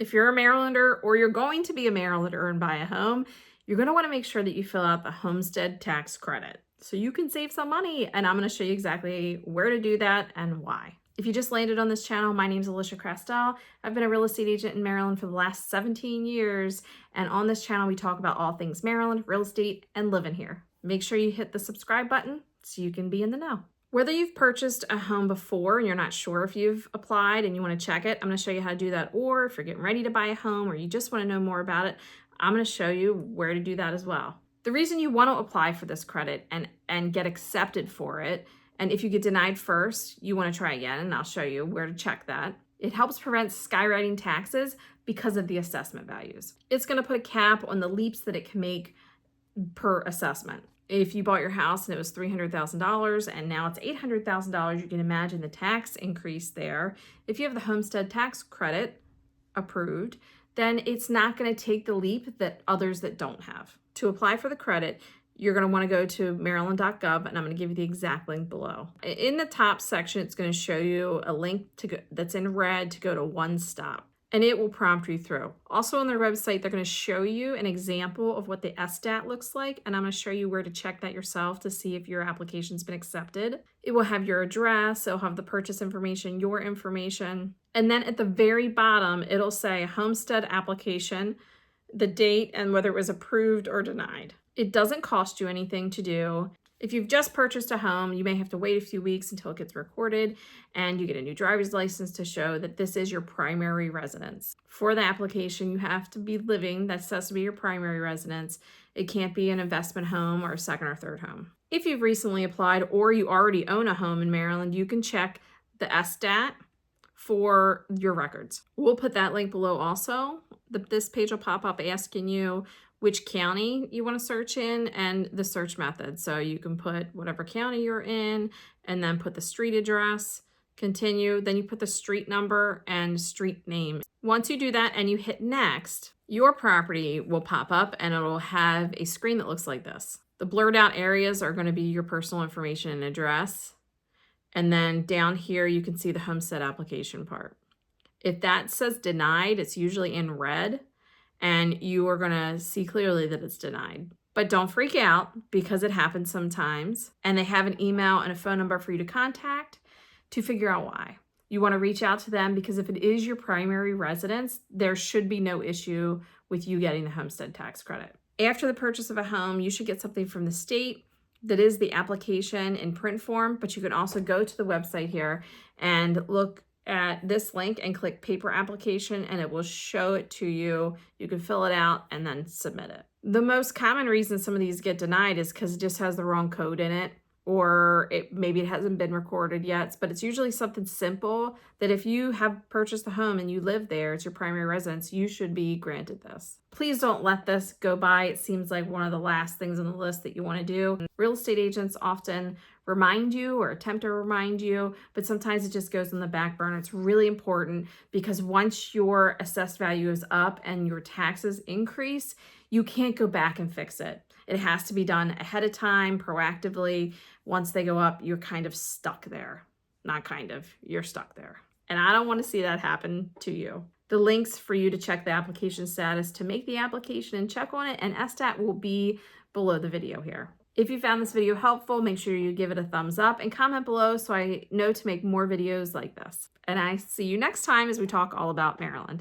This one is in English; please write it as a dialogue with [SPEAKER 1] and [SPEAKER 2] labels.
[SPEAKER 1] If you're a Marylander or you're going to be a Marylander and buy a home, you're going to want to make sure that you fill out the Homestead Tax Credit so you can save some money. And I'm going to show you exactly where to do that and why. If you just landed on this channel, my name is Alisia Krastel. I've been a real estate agent in Maryland for the last 17 years. And on this channel, we talk about all things Maryland, real estate, and living here. Make sure you hit the subscribe button so you can be in the know. Whether you've purchased a home before and you're not sure if you've applied and you want to check it, I'm going to show you how to do that. Or if you're getting ready to buy a home or you just want to know more about it, I'm going to show you where to do that as well. The reason you want to apply for this credit and get accepted for it, and if you get denied first, you want to try again, and I'll show you where to check that. It helps prevent skywriting taxes because of the assessment values. It's going to put a cap on the leaps that it can make per assessment. If you bought your house and it was $300,000 and now it's $800,000, you can imagine the tax increase there. If you have the Homestead Tax Credit approved, then it's not going to take the leap that others that don't have. To apply for the credit, you're going to want to go to maryland.gov, and I'm going to give you the exact link below. In the top section, it's going to show you a link that's in red to go to One Stop, and it will prompt you through. Also on their website, they're going to show you an example of what the STAT looks like, and I'm going to show you where to check that yourself to see if your application's been accepted. It will have your address, it'll have the purchase information, your information, and then at the very bottom, it'll say Homestead Application, the date, and whether it was approved or denied. It doesn't cost you anything to do. If you've just purchased a home, you may have to wait a few weeks until it gets recorded and you get a new driver's license to show that this is your primary residence. For the application, you have to be living, that has to be your primary residence. It can't be an investment home or a second or third home. If you've recently applied or you already own a home in Maryland, you can check the STAT for your records. We'll put that link below also. This page will pop up asking you which county you want to search in and the search method. So you can put whatever county you're in and then put the street address, continue, then you put the street number and street name. Once you do that and you hit next, your property will pop up and it'll have a screen that looks like this. The blurred out areas are going to be your personal information and address. And then down here, you can see the homestead application part. If that says denied, it's usually in red, and you are going to see clearly that it's denied. But don't freak out because it happens sometimes, and they have an email and a phone number for you to contact to figure out why. You want to reach out to them because if it is your primary residence, there should be no issue with you getting the homestead tax credit. After the purchase of a home, you should get something from the state that is the application in print form, but you can also go to the website here and look at this link and click paper application and it will show it to you. You can fill it out and then submit it. The most common reason some of these get denied is because it just has the wrong code in it, or maybe it hasn't been recorded yet, but it's usually something simple that if you have purchased the home and you live there, it's your primary residence, you should be granted this. Please don't let this go by. It seems like one of the last things on the list that you want to do. Real estate agents often remind you or attempt to remind you, but sometimes it just goes on the back burner. It's really important because once your assessed value is up and your taxes increase, you can't go back and fix it. It has to be done ahead of time, proactively. Once they go up, you're kind of stuck there. Not kind of, you're stuck there. And I don't want to see that happen to you. The links for you to check the application status to make the application and check on it and STAT will be below the video here. If you found this video helpful, make sure you give it a thumbs up and comment below so I know to make more videos like this. And I see you next time as we talk all about Maryland.